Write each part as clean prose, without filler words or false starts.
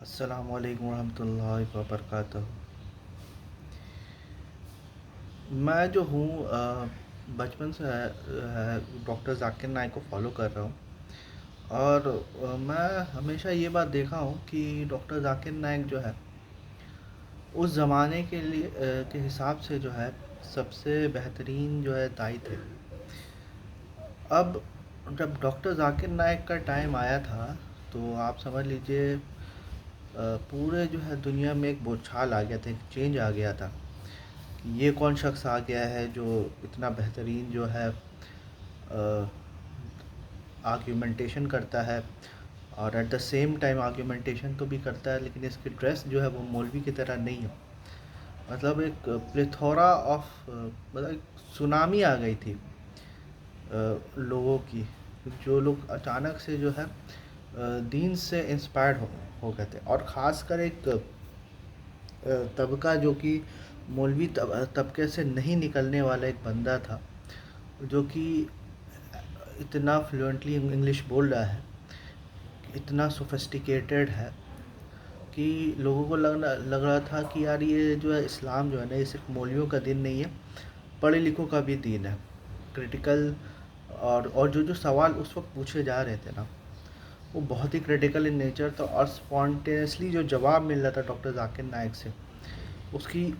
अस्सलाम वालेकुम रहमतुल्लाहि व बरकातहू। मैं जो हूँ बचपन से डॉक्टर ज़ाकिर नाइक को फॉलो कर रहा हूँ। और मैं हमेशा ये बात देखा हूँ कि डॉक्टर ज़ाकिर नाइक जो है उस ज़माने के लिए के हिसाब से जो है सबसे बेहतरीन जो है दाई थे। अब जब डॉक्टर ज़ाकिर नाइक का टाइम आया था तो आप समझ लीजिए पूरे जो है दुनिया में एक बौछार आ गया था, एक चेंज आ गया था। ये कौन शख्स आ गया है जो इतना बेहतरीन जो है आर्ग्यूमेंटेशन करता है, और at the same time argumentation तो भी करता है, लेकिन इसकी ड्रेस जो है वो मौलवी की तरह नहीं है। मतलब एक प्लेथोरा ऑफ मतलब एक सुनामी आ गई थी लोगों की, जो लोग अचानक से जो है दीन से इंस्पायर्ड हो गए थे। और ख़ासकर एक तबका जो कि मौलवी तबके से नहीं निकलने वाला एक बंदा था, जो कि इतना फ्लुएंटली इंग्लिश बोल रहा है, इतना सोफिस्टिकेटेड है कि लोगों को लग रहा था कि यार ये जो है इस्लाम जो है ना, ये सिर्फ मौलवियों का दिन नहीं है, पढ़े लिखों का भी दीन है। क्रिटिकल और जो जो सवाल उस वक्त पूछे जा रहे थे ना, वो बहुत ही क्रिटिकल इन नेचर था। और स्पॉन्टेनियसली जो जवाब मिल रहा था डॉक्टर ज़ाकिर नाइक से,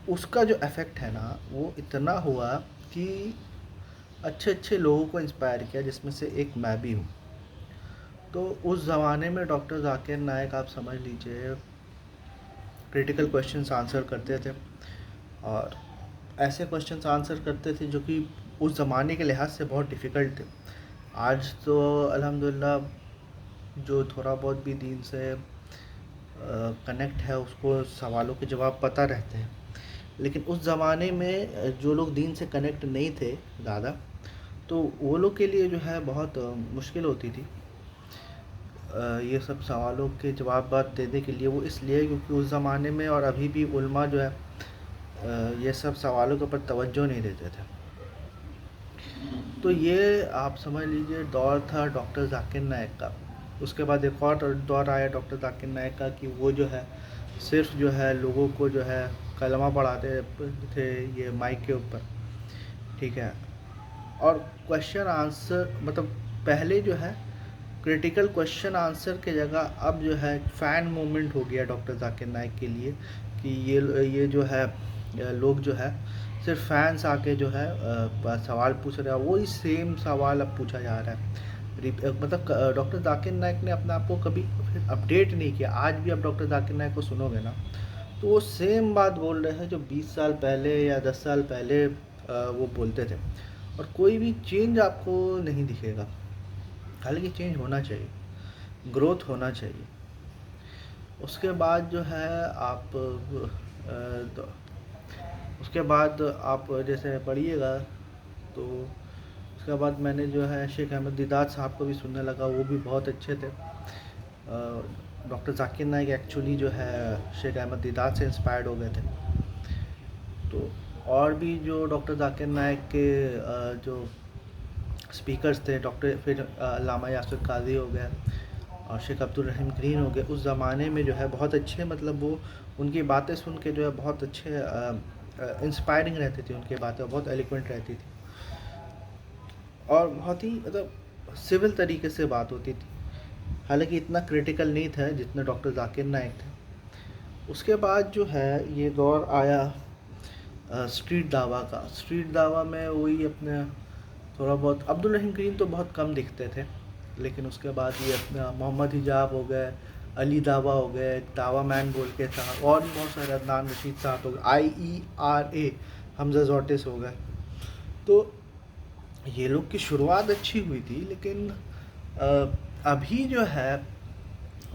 उसका जो इफ़ेक्ट है ना, वो इतना हुआ कि अच्छे अच्छे लोगों को इंस्पायर किया, जिसमें से एक मैं भी हूँ। तो उस ज़माने में डॉक्टर ज़ाकिर नाइक आप समझ लीजिए क्रिटिकल क्वेश्चंस आंसर करते थे, और ऐसे क्वेश्चंस आंसर करते थे जो कि उस ज़माने के लिहाज से बहुत डिफ़िकल्ट थे। आज तो अल्हम्दुलिल्लाह जो थोड़ा बहुत भी दीन से कनेक्ट है, उसको सवालों के जवाब पता रहते हैं। लेकिन उस ज़माने में जो लोग दीन से कनेक्ट नहीं थे ज़्यादा, तो वो लोग के लिए जो है बहुत मुश्किल होती थी ये सब सवालों के जवाब देने के लिए। वो इसलिए क्योंकि उस ज़माने में और अभी भी उल्मा जो है ये सब सवालों के ऊपर तवज्जो नहीं देते थे। तो ये आप समझ लीजिए दौर था डॉक्टर ज़ाकिर नाइक का। उसके बाद एक और दौर आया डॉक्टर ज़ाकिर नाइक का कि वो जो है सिर्फ जो है लोगों को जो है कलमा पढ़ाते थे ये माइक के ऊपर, ठीक है। और क्वेश्चन आंसर मतलब पहले जो है क्रिटिकल क्वेश्चन आंसर के जगह अब जो है फ़ैन मूवमेंट हो गया डॉक्टर ज़ाकिर नाइक के लिए, कि ये जो है लोग जो है सिर्फ फैंस आके जो है सवाल पूछ रहे हैं, वही सेम सवाल अब पूछा जा रहा है। मतलब डॉक्टर ज़ाकिर नाइक ने अपने आप को कभी अपडेट नहीं किया। आज भी आप डॉक्टर ज़ाकिर नाइक को सुनोगे ना, तो वो सेम बात बोल रहे हैं जो 20 साल पहले या 10 साल पहले वो बोलते थे, और कोई भी चेंज आपको नहीं दिखेगा। हालांकि चेंज होना चाहिए, ग्रोथ होना चाहिए। उसके बाद जो है आप तो उसके बाद आप जैसे पढ़िएगा, तो उसके बाद मैंने जो है शेख अहमद दीदात साहब को भी सुनने लगा, वो भी बहुत अच्छे थे। डॉक्टर ज़ाकिर नाइक एक्चुअली जो है शेख अहमद दीदात से इंस्पायर्ड हो गए थे। तो और भी जो डॉक्टर ज़ाकिर नाइक के जो स्पीकर्स थे, डॉक्टर फिर अल्लामा यासिर काजी हो गया और शेख अब्दुल रहीम ग्रीन हो गए, उस ज़माने में जो है बहुत अच्छे, मतलब वो उनकी बातें सुन के जो है बहुत अच्छे इंस्पायरिंग रहती थी, उनकी बातें बहुत एलिक्वेंट रहती थी और बहुत ही मतलब सिविल तरीके से बात होती थी। हालांकि इतना क्रिटिकल नहीं था जितना डॉक्टर ज़ाकिर नाइक थे। उसके बाद जो है ये दौर आया स्ट्रीट दावा का। स्ट्रीट दावा में वही अपने थोड़ा बहुत अब्दुल रहीम ग्रीन तो बहुत कम दिखते थे, लेकिन उसके बाद ये अपना मोहम्मद हिजाब हो गए, अली दावा हो गए, दावा मैन बोल के था, और भी बहुत सारे, अदनान रशीद साहब हो गए, IERA हमजा जॉर्टिस हो गए। तो ये लोग की शुरुआत अच्छी हुई थी, लेकिन अभी जो है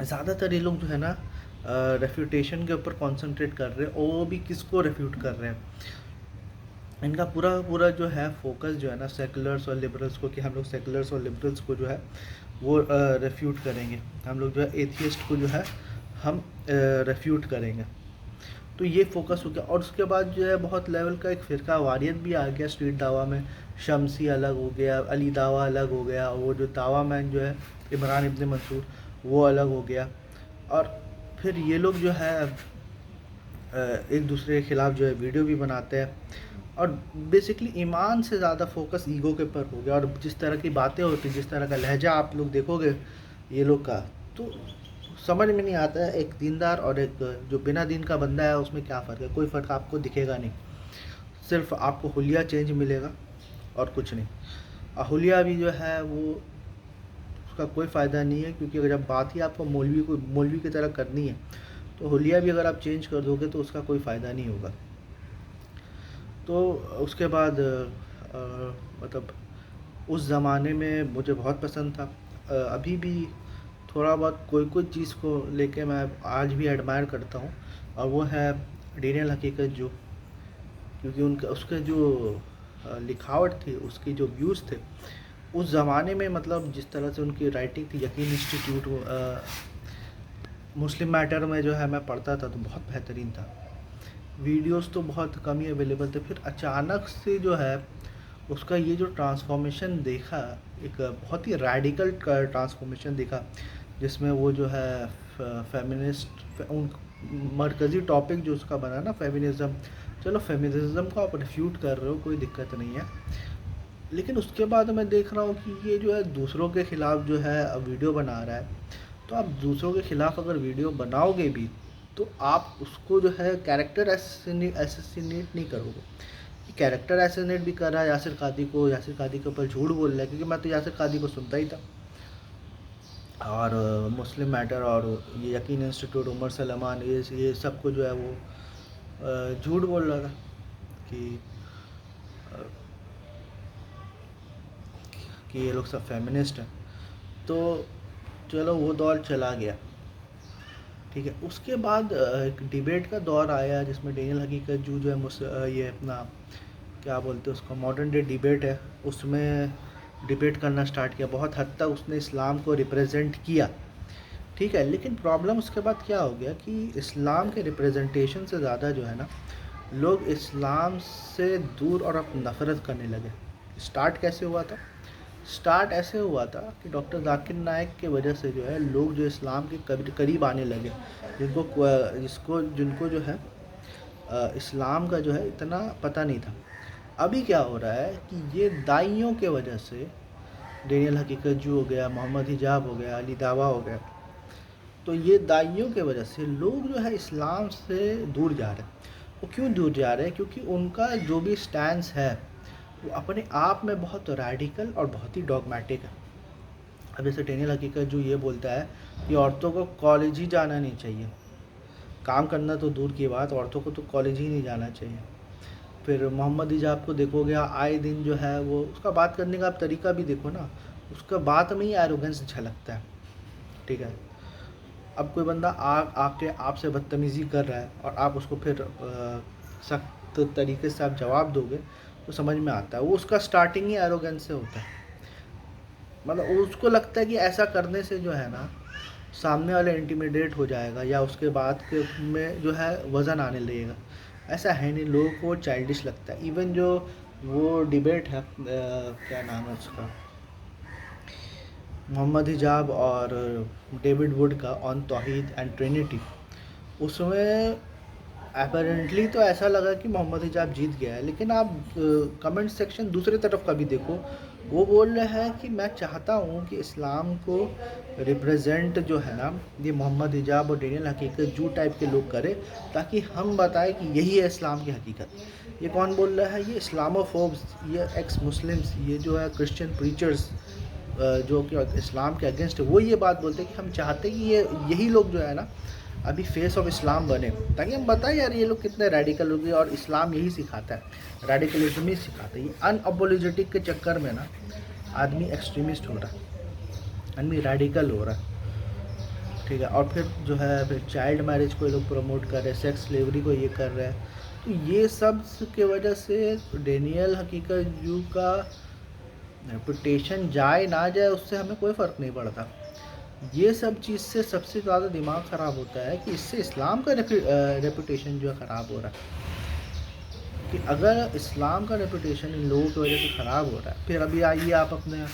ज़्यादातर ये लोग जो है ना रेफ्यूटेशन के ऊपर कंसंट्रेट कर रहे हैं, और वो भी किसको रेफ्यूट कर रहे हैं। इनका पूरा पूरा जो है फोकस जो है ना सेकुलर्स और लिबरल्स को, कि हम लोग सेकुलर्स और लिबरल्स को जो है वो रेफ्यूट करेंगे, हम लोग जो है एथियस्ट को जो है हम रेफ्यूट करेंगे। तो ये फोकस हो गया। और उसके बाद जो है बहुत लेवल का एक फ़िरका वारियत भी आ गया स्ट्रीट दावा में। शमसी अलग हो गया, अली दावा अलग हो गया, वो जो दावा मैन जो है इमरान इब्न मंसूर, वो अलग हो गया। और फिर ये लोग जो है एक दूसरे के ख़िलाफ़ जो है वीडियो भी बनाते हैं, और बेसिकली ईमान से ज़्यादा फोकस ईगो के ऊपर हो गया। और जिस तरह की बातें होती, जिस तरह का लहजा आप लोग देखोगे ये लोग का, तो समझ में नहीं आता है एक दीनदार और एक जो बिना दीन का बंदा है उसमें क्या फ़र्क है। कोई फ़र्क आपको दिखेगा नहीं, सिर्फ आपको हुलिया चेंज मिलेगा और कुछ नहीं। हुलिया भी जो है वो, उसका कोई फ़ायदा नहीं है, क्योंकि अगर जब बात ही आपको मौलवी की तरह करनी है, तो हुलिया भी अगर आप चेंज कर दोगे तो उसका कोई फ़ायदा नहीं होगा। तो उसके बाद मतलब उस ज़माने में मुझे बहुत पसंद था। अभी भी थोड़ा बहुत कोई चीज़ को लेके मैं आज भी एडमायर करता हूँ, और वो है डेनियल हकीकत जो, क्योंकि उनका उसके जो लिखावट थी, उसकी जो व्यूज़ थे उस ज़माने में, मतलब जिस तरह से उनकी राइटिंग थी, यकीन इंस्टीट्यूट मुस्लिम मैटर में जो है मैं पढ़ता था तो बहुत बेहतरीन था। वीडियोस तो बहुत कम ही अवेलेबल थे, फिर अचानक से जो है उसका ये जो ट्रांसफॉर्मेशन देखा, एक बहुत ही रेडिकल ट्रांसफॉर्मेशन देखा, जिसमें वो जो है फेमिनिस्ट, उन मरकज़ी टॉपिक जो उसका बना ना फेमिनिज़्म, चलो फेमिनिज़्म को आप रिफ्यूट कर रहे हो, कोई दिक्कत नहीं है, लेकिन उसके बाद मैं देख रहा हूँ कि ये जो है दूसरों के ख़िलाफ़ जो है वीडियो बना रहा है। तो आप दूसरों के ख़िलाफ़ अगर वीडियो बनाओगे भी, तो आप उसको जो है कैरेक्टर असैसिनेट नहीं करोगे। कैरेक्टर असैसिनेट भी कर रहा है यासिर कादी को, यासिर कादी के ऊपर झूठ बोल रहा है, क्योंकि मैं तो यासिर कादी को सुनता ही था, और मुस्लिम मैटर और ये यकीन इंस्टीट्यूट, उमर सलमान, ये सबको जो है वो झूठ बोल रहा था कि ये लोग सब फेमिनिस्ट हैं। तो चलो वो दौर चला गया, ठीक है। उसके बाद एक डिबेट का दौर आया, जिसमें डेनियल हकीकत जो है ये अपना क्या बोलते हैं उसका, मॉडर्न डे डिबेट है, उसमें डिबेट करना स्टार्ट किया। बहुत हद तक उसने इस्लाम को रिप्रेजेंट किया, ठीक है। लेकिन प्रॉब्लम उसके बाद क्या हो गया कि इस्लाम के रिप्रेजेंटेशन से ज़्यादा जो है ना, लोग इस्लाम से दूर और अब नफ़रत करने लगे। स्टार्ट कैसे हुआ था? स्टार्ट ऐसे हुआ था कि डॉक्टर जाकिर नाइक के वजह से जो है लोग जो इस्लाम के करीब आने लगे, जिनको जो है इस्लाम का जो है इतना पता नहीं था। अभी क्या हो रहा है कि ये दाइयों के वजह से, डेनियल हकीकत जो हो गया, मोहम्मद हिजाब हो गया, अली दावा हो गया, तो ये दाइयों के वजह से लोग जो है इस्लाम से दूर जा रहे हैं। वो क्यों दूर जा रहे हैं? क्योंकि उनका जो भी स्टैंस है वो अपने आप में बहुत रेडिकल और बहुत ही डॉगमेटिक है। अब जैसे डेनियल हकीकत जो ये बोलता है कि औरतों को कॉलेज ही जाना नहीं चाहिए, काम करना तो दूर की बात, औरतों को तो कॉलेज ही नहीं जाना चाहिए। फिर मोहम्मद हिजाब को देखोगे, आए दिन जो है वो उसका बात करने का आप तरीका भी देखो ना, उसका बात में ही एरोगेंस झलकता है, ठीक है। अब कोई बंदा आके आपसे बदतमीज़ी कर रहा है और आप उसको फिर सख्त तरीके से आप जवाब दोगे तो समझ में आता है। वो उसका स्टार्टिंग ही एरोगेंस से होता है, मतलब उसको लगता है कि ऐसा करने से जो है ना सामने वाले इंटिमिडेट हो जाएगा, या उसके बाद के में जो है वज़न आने लगेगा। ऐसा है नहीं, लोगों को चाइल्डिश लगता है। इवन जो वो डिबेट है क्या नाम है उसका, मोहम्मद हिजाब और डेविड वुड का, ऑन तौहीद एंड ट्रिनिटी, उसमें अपेरेंटली तो ऐसा लगा कि मोहम्मद हिजाब जीत गया है, लेकिन आप कमेंट सेक्शन दूसरी तरफ का भी देखो, वो बोल रहे हैं कि मैं चाहता हूँ कि इस्लाम को रिप्रेजेंट जो है ना ये मोहम्मद हिजाब और डेनियल हकीकत जू टाइप के लोग करें, ताकि हम बताएं कि यही है इस्लाम की हकीकत। ये कौन बोल रहा है? ये इस्लामोफोब्स, ये एक्स मुस्लिम्स, ये जो है क्रिश्चियन प्रीचर्स जो कि इस्लाम के अगेंस्ट है, वो ये बात बोलते हैं कि हम चाहते हैं कि यही लोग जो है ना अभी फेस ऑफ इस्लाम बने, ताकि हम बताएं यार ये लोग कितने रेडिकल हो गए, और इस्लाम यही सिखाता है, रेडिकलिज्म ही सिखाता है। ये अनअपोलोजेटिक के चक्कर में ना आदमी एक्सट्रीमिस्ट हो रहा है, आदमी रेडिकल हो रहा है, ठीक है। और फिर जो है फिर चाइल्ड मैरिज को ये लोग प्रमोट कर रहे हैं, सेक्स स्लेवरी को ये कर रहे हैं। तो ये सब के वजह से डेनियल हकीकत जू का रेपुटेशन जाए ना जाए उससे हमें कोई फ़र्क नहीं पड़ता। ये सब चीज़ से सबसे ज़्यादा दिमाग ख़राब होता है कि इससे इस्लाम का रेपुटेशन जो है ख़राब हो रहा है। कि अगर इस्लाम का रेपुटेशन इन लोगों की वजह से ख़राब हो रहा है, फिर अभी आइए आप अपने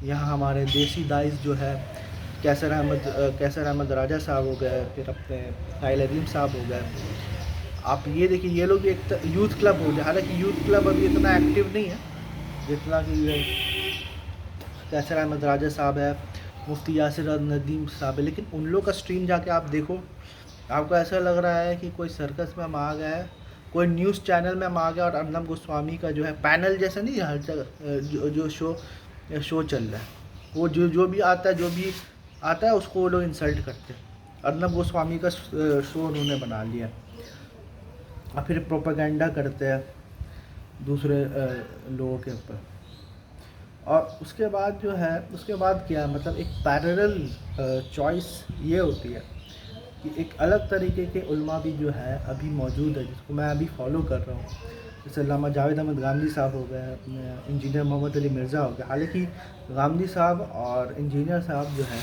यहाँ हमारे देसी दाइस जो है कैसर अहमद राजा साहब हो गए, फिर अपने साहिल अदीम साहब हो गए। आप ये देखिए, ये लोग भी एक यूथ क्लब हो गया, हालांकि यूथ क्लब अभी इतना एक्टिव नहीं है जितना कि कैसर अहमद राजा साहब है, मुफ्ती यासिर नदीम साहब है। लेकिन उन लोग का स्ट्रीम जाके आप देखो, आपको ऐसा लग रहा है कि कोई सर्कस में हम आ गए हैं, कोई न्यूज़ चैनल में हम आ गए और अर्नब गोस्वामी का जो है पैनल जैसा नहीं, हर जगह जो शो चल रहा है, वो जो भी आता है उसको वो लोग इंसल्ट करते हैं। अर्नब गोस्वामी का शो उन्होंने बना लिया और फिर प्रोपेगेंडा करते हैं दूसरे लोगों के ऊपर। और उसके बाद जो है, उसके बाद क्या, मतलब एक पैरेलल चॉइस ये होती है कि एक अलग तरीके के उल्मा भी जो है अभी मौजूद है, जिसको मैं अभी फॉलो कर रहा हूँ। जैसे अल्लामा जावेद अहमद गामदी साहब हो गए, इंजीनियर मोहम्मद अली मिर्ज़ा हो गए। हालांकि गामदी साहब और इंजीनियर साहब जो है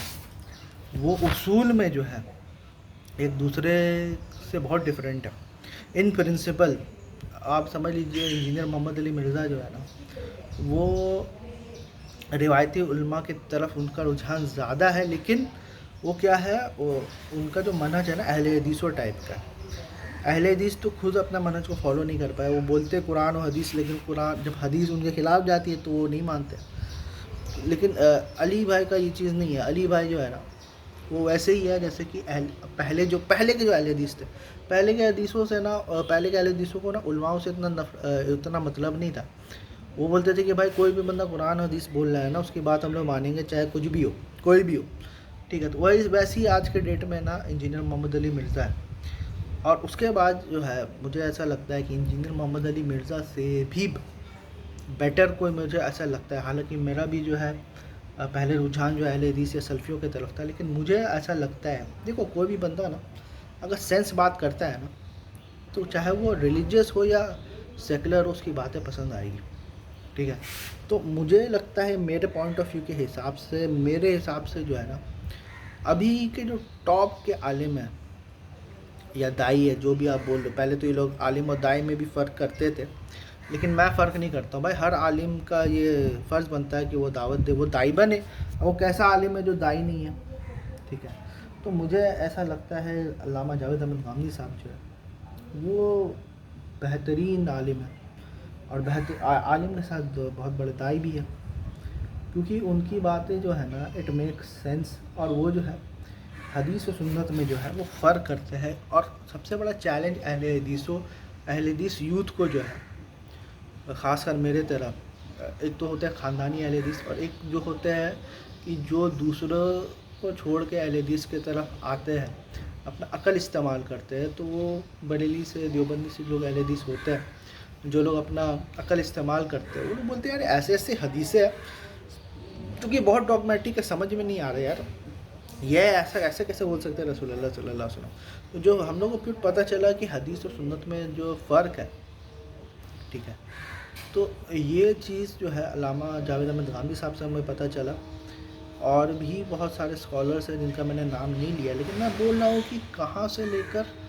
वो उसूल में जो है एक दूसरे से बहुत डिफरेंट है। इन प्रिंसिपल आप समझ लीजिए, इंजीनियर मोहम्मद अली मिर्ज़ा जो है ना, वो रिवायती उल्मा की तरफ उनका रुझान ज़्यादा है, लेकिन वो क्या है, वो उनका जो मनहज है ना अहले हदीसों टाइप का। अहले हदीस तो खुद अपना मनहज को फॉलो नहीं कर पाए, वो बोलते कुरान और हदीस, लेकिन कुरान जब हदीस उनके खिलाफ जाती है तो वो नहीं मानते। लेकिन अली भाई का ये चीज़ नहीं है। अली भाई जो है ना वो वैसे ही है जैसे कि पहले के जो अहले हदीस थे, पहले के हदीसों से ना, पहले के अहले हदीसों को ना उलमाओं से इतना मतलब नहीं था। वो बोलते थे कि भाई कोई भी बंदा कुरान हदीस बोल रहा है ना, उसकी बात हम लोग मानेंगे, चाहे कुछ भी हो, कोई भी हो, ठीक है। तो वही वैसे ही आज के डेट में ना इंजीनियर मोहम्मद अली मिर्ज़ा है। और उसके बाद जो है मुझे ऐसा लगता है कि इंजीनियर मोहम्मद अली मिर्ज़ा से भी बेटर कोई मुझे ऐसा लगता है। हालांकि मेरा भी जो है पहले रुझान जो अहले हदीस या सल्फ़ियों की तरफ था, लेकिन मुझे ऐसा लगता है, देखो कोई भी बंदा ना अगर सेंस बात करता है ना, तो चाहे वो रिलीजियस हो या सेकुलर हो, उसकी बातें पसंद आएगी, ठीक है। तो मुझे लगता है मेरे पॉइंट ऑफ व्यू के हिसाब से, मेरे हिसाब से जो है ना, अभी के जो टॉप के आलिम हैं या दाई है, जो भी आप बोल रहे हो, पहले तो ये लोग आलिम और दाई में भी फ़र्क करते थे, लेकिन मैं फ़र्क नहीं करता हूँ भाई। हर आलिम का ये फ़र्ज़ बनता है कि वो दावत दे, वो दाई बने। वो कैसा आलिम है जो दाई नहीं है, ठीक है। तो मुझे ऐसा लगता है अल्लामा जावेद अहमद गामदी साहब जो है वो बेहतरीन आलिम है, और आलिम के साथ बहुत बड़े दाई भी है, क्योंकि उनकी बातें जो है ना इट मेक सेंस, और वो जो है हदीस और सुन्नत में जो है वो फ़र्क करते हैं। और सबसे बड़ा चैलेंज अहले हदीस यूथ को जो है, ख़ासकर मेरे तरह, एक तो होता है ख़ानदानी अहले हदीस, और एक जो होता है कि जो दूसरों को छोड़ के अहले हदीस की तरफ आते हैं, अपना अक्ल इस्तेमाल करते हैं। तो वो बरेली से, देवबंदी से लोग अहले हदीस होते हैं, जो लोग अपना अक्ल इस्तेमाल करते हैं, वो लोग बोलते हैं यार ऐसे ऐसे हदीसें हैं, क्योंकि बहुत डॉगमेटिक है, समझ में नहीं आ रहा यार, ये ऐसा ऐसे कैसे बोल सकते हैं रसूलुल्लाह सल्लल्लाहु अलैहि वसल्लम। तो जो हम लोगों को फिर पता चला कि हदीस और सुन्नत में जो फ़र्क है, ठीक है, तो ये चीज़ जो है अल्लामा जावेद अहमद गामदी साहब से हमें पता चला। और भी बहुत सारे स्कॉलर्स हैं जिनका मैंने नाम नहीं लिया, लेकिन मैं बोल रहा हूँ कि कहाँ से लेकर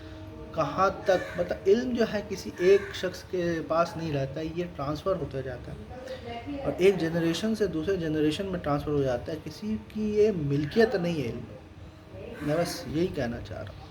कहाँ तक, मतलब इल्म जो है किसी एक शख्स के पास नहीं रहता है, ये ट्रांसफ़र होता जाता है और एक जनरेशन से दूसरे जनरेशन में ट्रांसफ़र हो जाता है। किसी की ये मिल्कियत नहीं है इल्म। मैं बस यही कहना चाह रहा हूँ।